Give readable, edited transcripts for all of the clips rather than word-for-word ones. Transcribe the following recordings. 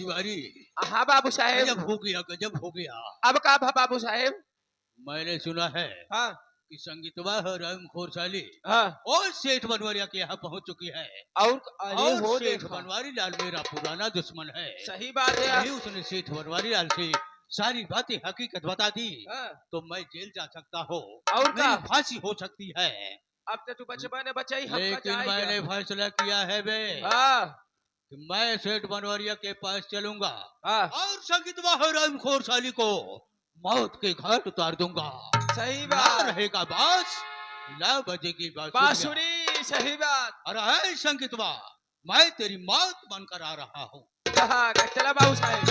तिवारी। हाँ बाबू साहेब। गजब हो गया, गजब हो गया। अब का बाबू साहेब? मैंने सुना है हाँ कि संगीतवा राम खोरसाली हाँ। और सेठ बनवारिया के यहाँ पहुँच चुकी है। और अरे और हो सेठ देखा। बनवारी लाल मेरा पुराना दुश्मन है। सही बात है। नहीं उसने सेठ बनवारी लाल से सारी बातें हकीकत बता दी हाँ। तो मैं जेल जा सकता हूँ और मेरी का? फांसी हो सकती है। अब तो तू बचपन बचाई हमका लेकिन जाएगा। मैंने फैसला किया है बे हाँ कि मैं सेठ बनवारिया के पास चलूंगा हाँ। और संगीतवा राम खोरसाली को मौत के घाट उतार दूंगा। सही ना बात। रहेगा बास, ना बजेगी बांसुरी। सही बात। अरे है संगीतवा, मैं तेरी मौत बनकर आ रहा हूँ। हाँ चला बाबू साहेब।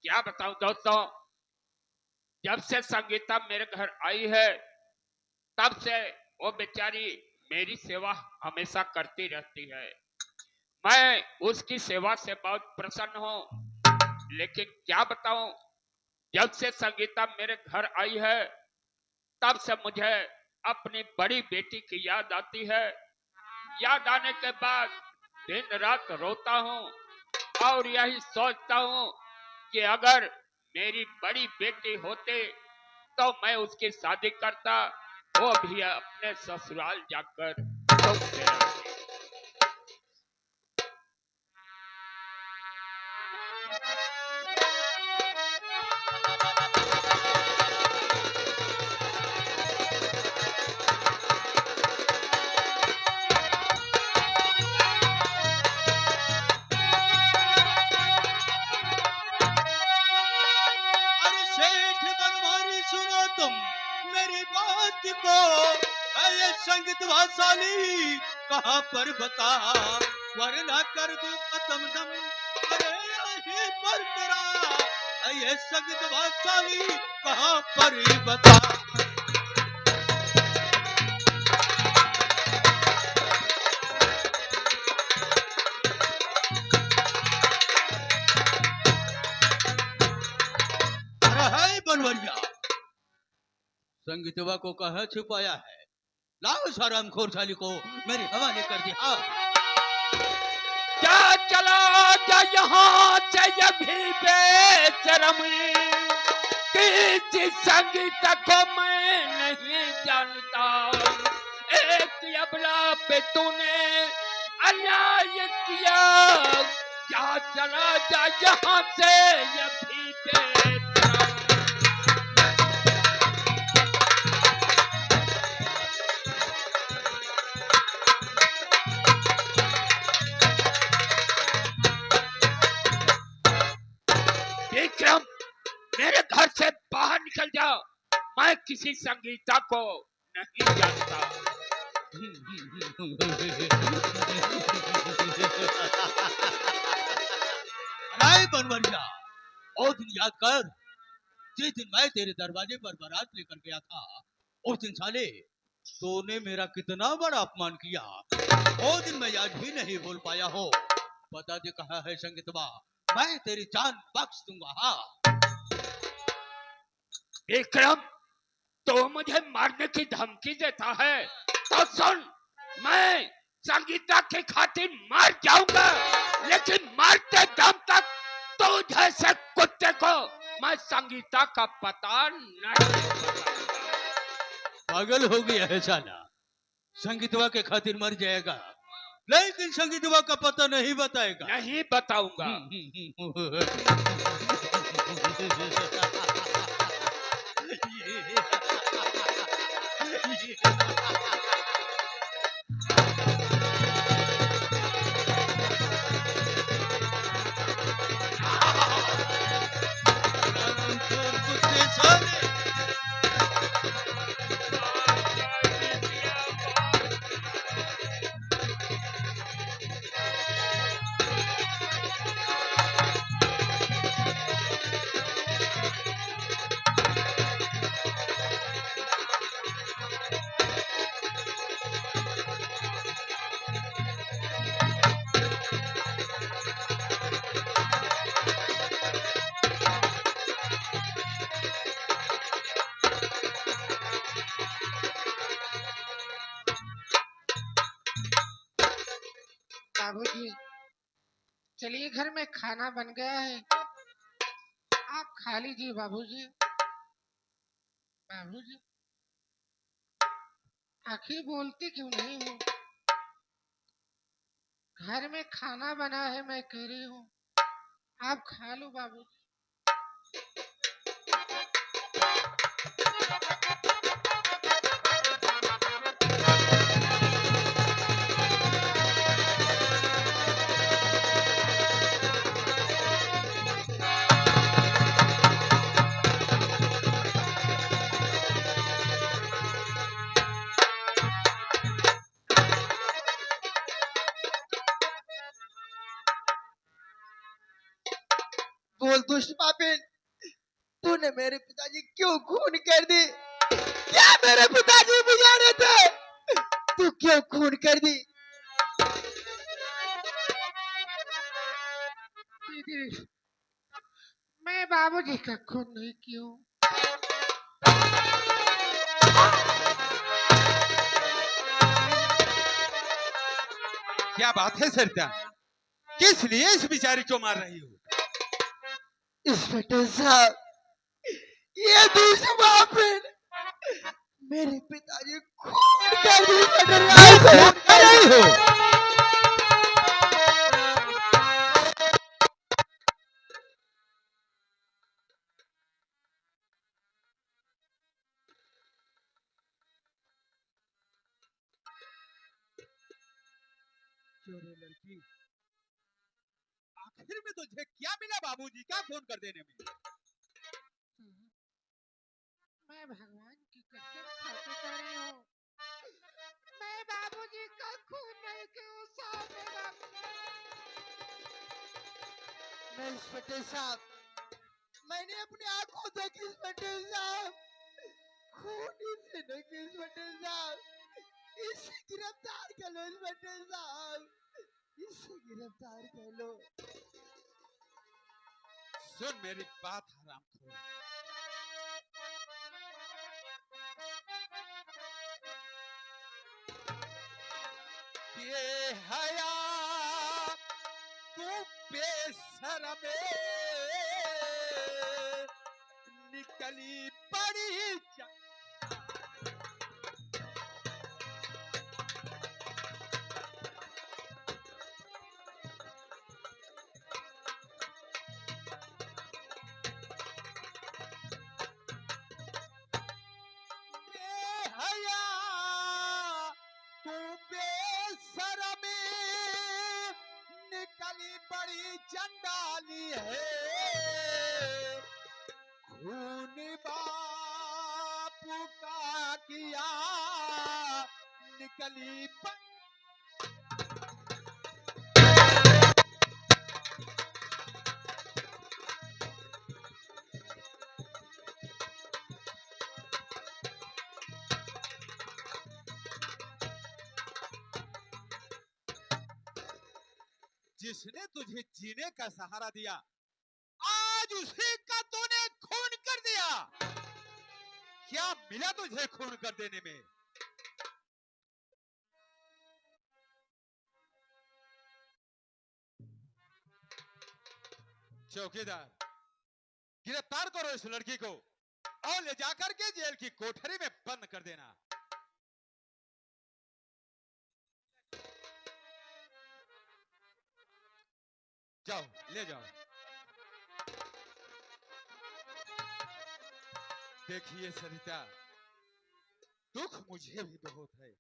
क्या बताऊं दोस्तों, जब से संगीता मेरे घर आई है तब से वो बेचारी मेरी सेवा हमेशा करती रहती है। मैं उसकी सेवा से बहुत प्रसन्न हूं। लेकिन क्या बताऊं, जब से संगीता मेरे घर आई है तब से मुझे अपनी बड़ी बेटी की याद आती है। याद आने के बाद दिन रात रोता हूं और यही सोचता हूं कि अगर मेरी बड़ी बेटी होती तो मैं उसकी शादी करता, वो भी अपने ससुराल जाकर सुख से रहती। अरे सेठ बनवारी सुनो तुम मेरी बात को, अरे संगीतवा साली कहाँ पर बता, वरना कर दूं खत्म दम। अरे यहीं पर तेरा ये संगीतवा साली कहाँ पर बता। अरे है बनवरिया, संगीतवा को कहाँ छुपाया है? लाओ साराम खोरसाली को मेरे हवाले कर दिया। क्या चला जा यहाँ से ये भी बेशरम कि संगीत को मैं नहीं जानता। एक अबला पे तूने अन्याय किया। क्या चला जा यहाँ से ये भी बेशरम। विक्रम, मेरे घर से बाहर निकल जाओ। मैं किसी संगीता को नहीं जानता। अरे बनवरिया, ओ दिन याद कर जिस दिन मैं तेरे दरवाजे पर बारात लेकर गया था। उस दिन साले तूने मेरा कितना बड़ा अपमान किया। वो दिन मैं आज भी नहीं भूल पाया हूँ। बता दे कहाँ है संगीतवा, मैं तेरी जान बख्श दूंगा। हाँ विक्रम, तो मुझे मारने की धमकी देता है तो सुन, मैं संगीता की खातिर मार जाऊंगा, लेकिन मारते दम तक तो जैसे कुत्ते को मैं संगीता का पता नहीं बताऊंगा। पागल हो गया है साला, संगीतवा के खातिर मर जाएगा लेकिन संगीतवा का पता नहीं बताएगा। नहीं बताऊंगा। बाबूजी, चलिए घर में खाना बन गया है, आप खा लीजिए बाबूजी। बाबूजी, आखिर बोलती क्यों नहीं हो? घर में खाना बना है, मैं कह रही हूँ आप खा लो बाबूजी। बोल दुष्ट पापिन, तूने मेरे पिताजी क्यों खून कर दी? क्या मेरे पिताजी बिगाड़े थे? तू क्यों खून कर दी? दीदी, मैं बाबूजी का खून नहीं किया। क्या बात है सरिता? किस लिए इस बिचारी को मार रही हो? इंस्पेक्टर साहब, ये दुष्ट पापिन मेरे पिताजी खून कर दी। इंस्पेक्टर साहब, खून कर नहीं दी। हो। चोरे लड़की, आखिर में तुझे क्या मिला बाबूजी का खून कर देने में? मैं भगवान की कसम खाती कर रही हूँ, मैं बाबूजी का खून नहीं किया साहब। मैं इंस्पेक्टर साहब, मैंने अपनी आंखों देखी इंस्पेक्टर साहब, खून इसे न की इंस्पेक्टर साहब, इसे गिरफ्तार कर लो इंस्पेक्टर साहब, इसे गिरफ्तार कर लो। सुन मेरी बात हरामखोर, ये हया तू बेशरमे निकली पड़ी हया तू बेशरमे निकली बड़ी चंडाली है। खून बापू का किया निकली जिसने तुझे जीने का सहारा दिया, आज उसी का तूने खून कर दिया। क्या मिला तुझे खून कर देने में? चौकीदार, गिरफ्तार करो इस लड़की को और ले जाकर के जेल की कोठरी में बंद कर देना। जाओ, ले जाओ। देखिए सरिता, दुख मुझे भी बहुत है,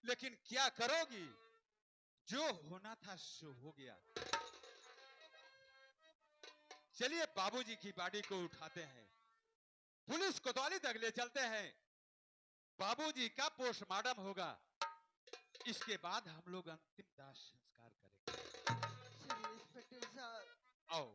लेकिन क्या करोगी? जो होना था सो हो गया। चलिए बाबूजी की बॉडी को उठाते हैं, पुलिस कोतवाली तक ले चलते हैं, बाबूजी का पोस्टमार्टम होगा, इसके बाद हम लोग अंतिम दाह संस्कार करेंगे। चलिए इंस्पेक्टर साहब। आओ।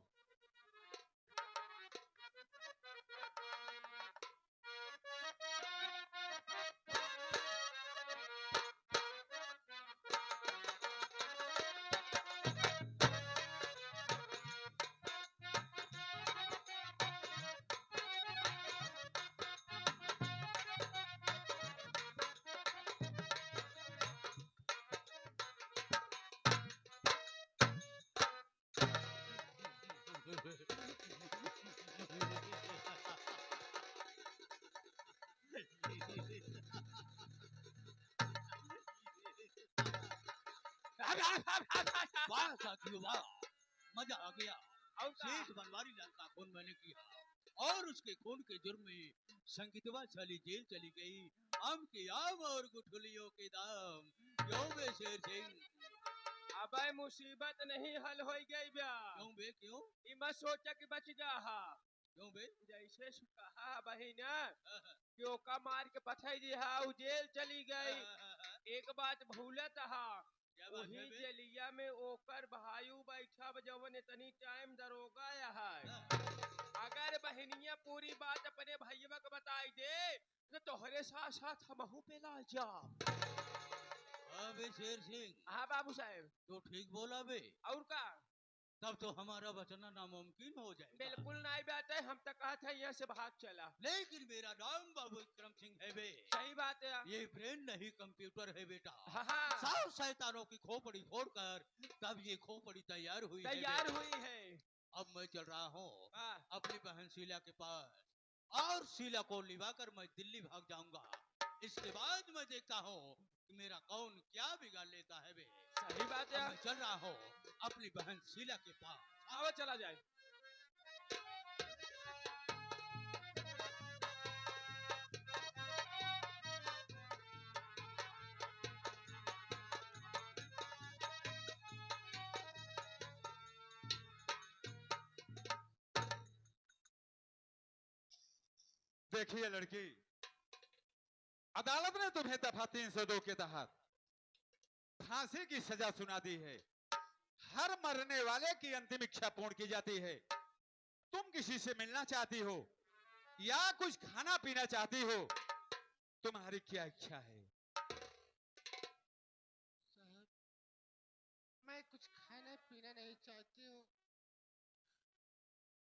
वाह साथियों वाह, मजा आ गया। और का? शेष बनवारी लाल का खून मैंने किया और उसके खून के जुर्म में संगीतवा चली जेल चली गई। आम के आम और गुठलियों के दाम, क्यों बे शेर सिंह? अबे मुसीबत नहीं हल हो गई बा। क्यों बे क्यों? ई मत सोचा कि बच जा हा। क्यों बे? जैसे कहा बहिना कि ओका मार के पठाई दी हा, उ जेल चली गई। एक बात भूलत हा, क्या बात है वही बे? जेलिया में ओकर भाई बैठा जवन इतनी टाइम दरोगा है। अगर बहनिया पूरी बात अपने भैया को बताई दे तो तोहरे साथ साथ हमहू पे ला जा। हाँ बे शेर सिंह, हाँ बाबू साहब। तो ठीक बोला बे। और का? तब तो हमारा बचना नामुमकिन हो जाएगा। बिल्कुल नहीं बात है, हम तो कहते हैं यहाँ से भाग चला। लेकिन मेरा नाम बाबू विक्रम सिंह है बे। सही बात है। ये ब्रेन नहीं कंप्यूटर है बेटा। हाँ हाँ, 100 शैतानों की खोपड़ी फोड़कर तब ये खोपड़ी तैयार हुई है तैयार बे। हुई है। अब मैं चल रहा हूँ हाँ, अपनी बहन शीला के पास और शीला को लिवाकर मैं दिल्ली भाग जाऊंगा। इसके बाद मैं देखता हूँ कि मेरा कौन क्या बिगाड़ लेता है बे। सही बात है। अब मैं चल रहा हूँ अपनी बहन शीला के पास। आओ चला जाए। देखिए लड़की, अदालत ने तुम्हें दफा 302 के तहत फांसी की सजा सुना दी है। हर मरने वाले की अंतिम इच्छा पूर्ण की जाती है। तुम किसी से मिलना चाहती हो या कुछ खाना पीना चाहती हो, तुम्हारी क्या इच्छा है? साहब, मैं कुछ खाना पीना नहीं चाहती हूँ।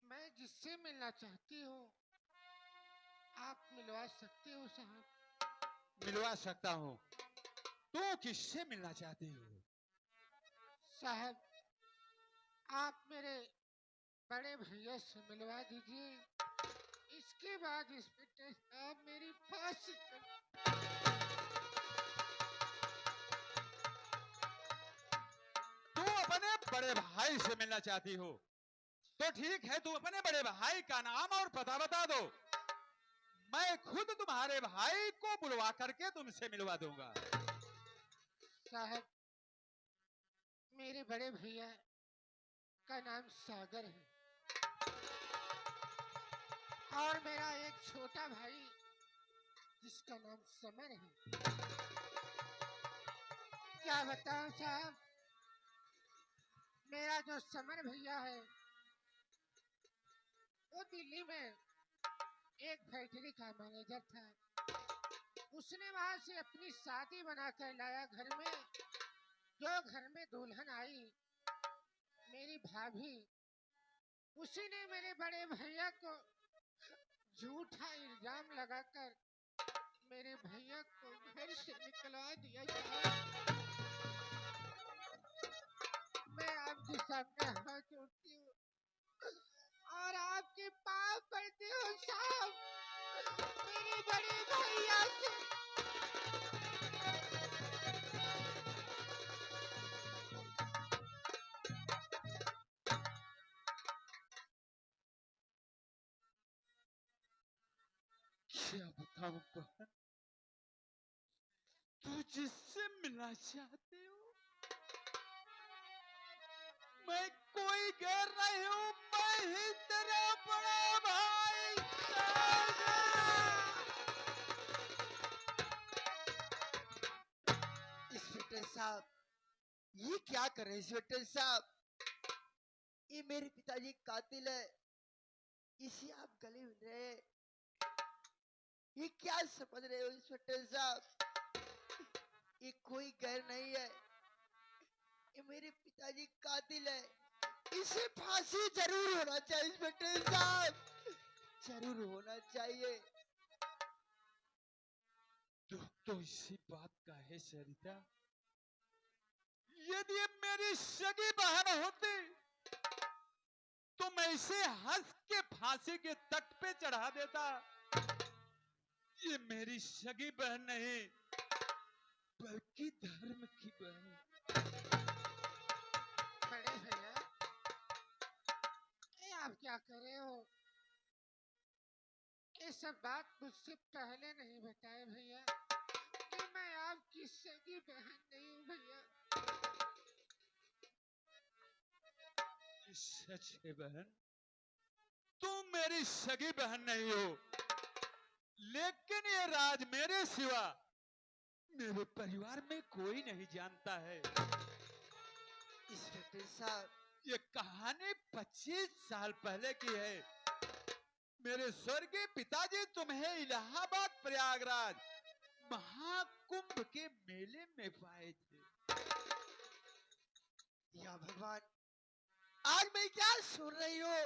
मैं जिससे मिलना चाहती हूँ आप मिलवा सकते हो साहब। मिलवा सकता हूं। तू किससे मिलना चाहती हो? साहब, आप मेरे बड़े भैया से मिलवा दीजिए। इसके बाद इंस्पेक्टर साहब मेरी फांसी कर। तू अपने बड़े भाई से मिलना चाहती हो तो ठीक है, तू अपने बड़े भाई का नाम और पता बता दो। मैं खुद तुम्हारे भाई को बुलवा करके तुमसे मिलवा दूंगा। साहब, मेरे बड़े भैया का नाम सागर है और मेरा एक छोटा भाई जिसका नाम समर है। क्या बताऊं साहब, मेरा जो समर भैया है वो दिल्ली में एक फैक्ट्री का मैनेजर था। उसने वहां से अपनी शादी बनाकर लाया घर में। जो घर में दुल्हन आई मेरी भाभी, उसी ने मेरे बड़े भैया को झूठा इल्जाम लगाकर मेरे भैया को घर से निकलवा दिया। मैं आपके सामने हाथ जोड़ती हूँ और आपके पाँव पड़ती हूँ साहब, मेरे बड़े भैया से। क्या बताऊं बहन, तू जिससे मिलना चाहती हो मैं कोई गैर नहीं हूं, मैं ही तेरा बड़ा भाई इंस्पेक्टर साहब, ये क्या कर रहे हैं इंस्पेक्टर साहब? ये मेरे पिताजी कातिल है, इसे आप गले मिल रहे हैं। ये क्या समझ रहे हो इंस्पेक्टर साहब? ये कोई गैर नहीं है, ये मेरे पिताजी कातिल है। इसे फांसी जरूर होना चाहिए इंस्पेक्टर साहब, जरूर होना चाहिए। दुख तो इसी बात का है सरिता, यदि ये मेरी सगी बहन होती तो मैं इसे हंस के फांसी के तट पे चढ़ा देता। ये मेरी सगी बहन नहीं बल्कि धर्म की बहन। क्या करे हो? ये सब बात मुझसे पहले नहीं बताए भैया कि मैं आपकी सगी बहन नहीं हूँ भैया। सच है बहन, तुम मेरी सगी बहन नहीं हो, लेकिन ये राज मेरे सिवा मेरे परिवार में कोई नहीं जानता है। इंस्पेक्टर साहब, ये कहानी 25 साल पहले की है। मेरे स्वर्गीय पिताजी तुम्हें इलाहाबाद प्रयागराज महाकुंभ के मेले में पाए थे। या भगवान, आज मैं क्या सुन रही हूँ?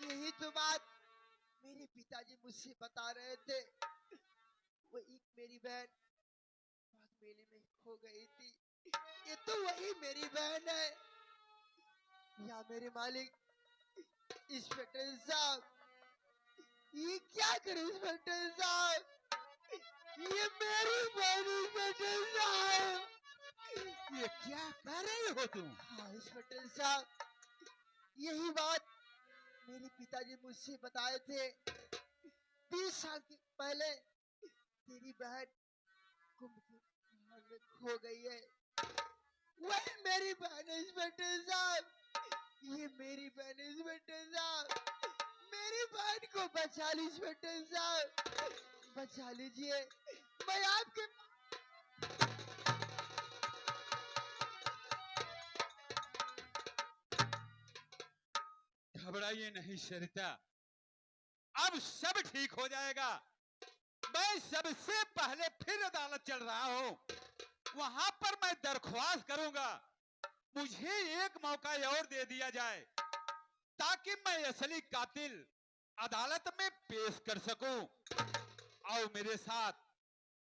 यही तो बात मेरे पिताजी मुझसे बता रहे थे। वो एक मेरी बहन बाग मेले में खो गई थी। ये तो वही मेरी बहन है। या मेरे मालिक इंस्पेक्टर साहब, ये क्या करे इंस्पेक्टर साहब? ये मेरी बहन इंस्पेक्टर साहब। ये क्या कह रहे हो तुम? हाँ इंस्पेक्टर साहब, यही बात मेरे पिताजी मुझसे बताए थे। 20 साल पहले तेरी बहन कुंभ के पहाड़ में खो गई है। वही मेरी बहन है इंस्पेक्टर साहब। ये मेरी बहन है इंस्पेक्टर साहब। मेरी बहन को बचा लीजिए इंस्पेक्टर साहब, बचा लीजिए। मैं आपके घबराइए नहीं सरिता, अब सब ठीक हो जाएगा। मैं सबसे पहले फिर अदालत चल रहा हूँ, वहां पर मैं दरख्वास्त करूंगा मुझे एक मौका और दे दिया जाए ताकि मैं असली कातिल अदालत में पेश कर सकूं। आओ मेरे साथ,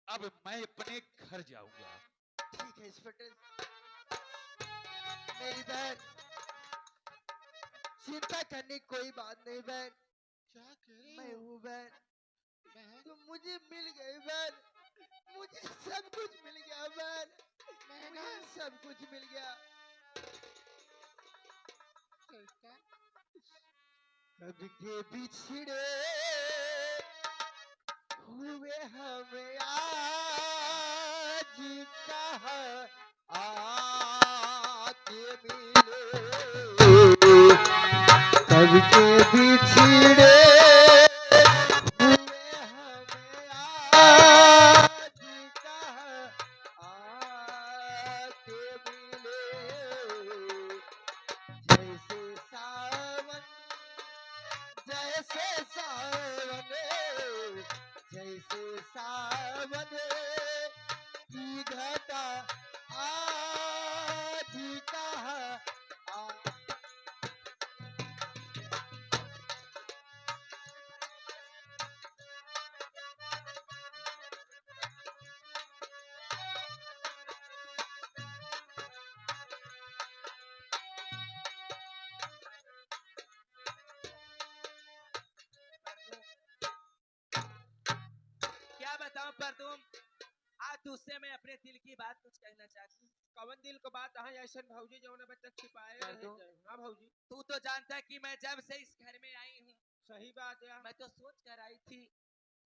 अब मैं अपने घर जाऊंगा। ठीक है इंस्पेक्टर। मेरी बहन, चिंता करने की कोई बात नहीं बहन। क्या कह रहे मैं हो? हूँ बहन। बहन, तुम मुझे मिल गए बहन। मुझे सब कुछ मिल गया बहन। मुझे सब कुछ मिल गया। कैसा? कब के बिछड़े हुए हमें आज कहाँ आके मिले। कब के बिछड़े हुए हमें आज कहाँ आके मिले। जैसे सावन, जैसे सावन, जैसे सावन की घटा आज कहाँ आ। क्या बताऊं पर तुम आज तुझसे मैं अपने दिल की बात कुछ कहना चाहती हूँ। कवन दिल को बात है ऐसा भौजी जो बच्चा छिपाए कर रहे दो। थे। हाँ भौजी, तू तो जानता है कि मैं जब से इस घर में आई हूँ, सही बात है। मैं तो सोच कर आई थी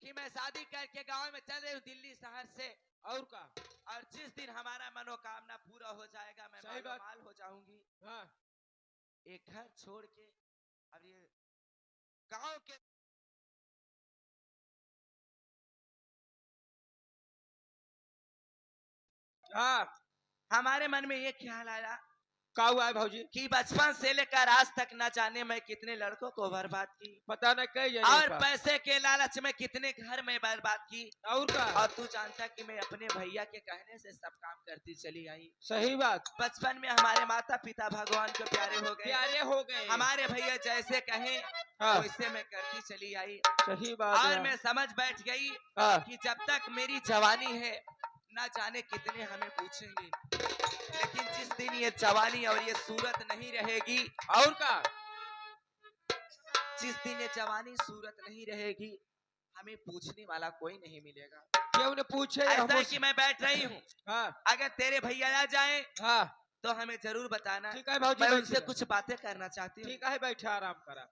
कि मैं शादी करके गांव में चल रही हूँ दिल्ली शहर से, और का? और जिस दिन हमारा मनोकामना पूरा हो जाएगा मैं सही बात। माल हो जाऊंगी। हाँ, एक घर छोड़ के अब ये गांव के हाँ, हमारे मन में ये ख्याल आया का हुआ है भौजी? कि बचपन से लेकर आज तक न जाने मैं कितने लड़कों को बर्बाद की, पता न कई और का। पैसे के लालच में कितने घर में बर्बाद की। और का? और तू जानता कि मैं अपने भैया के कहने से सब काम करती चली आई। सही बात। बचपन में हमारे माता पिता भगवान को प्यारे हो गए, प्यारे हो गए। हमारे भैया जैसे कहें हाँ, वैसे मैं करती चली आई। सही बात और है। मैं समझ बैठ गई हाँ, कि जब तक मेरी जवानी है ना जाने कितने हमें पूछेंगे, लेकिन जिस दिन ये जवानी और ये सूरत नहीं रहेगी, और का? जिस दिन ये जवानी सूरत नहीं रहेगी, हमें पूछने वाला कोई नहीं मिलेगा। क्यों न पूछे? ऐसा हम है कि मैं बैठ रही हूँ, हाँ, अगर तेरे भैया आ जाएं हाँ, तो हमें जरूर बताना। ठीक है भाजी मैं बैठ उनसे जा। कुछ बातें करना चाहती हूँ। ठीक है बैठे आराम करा।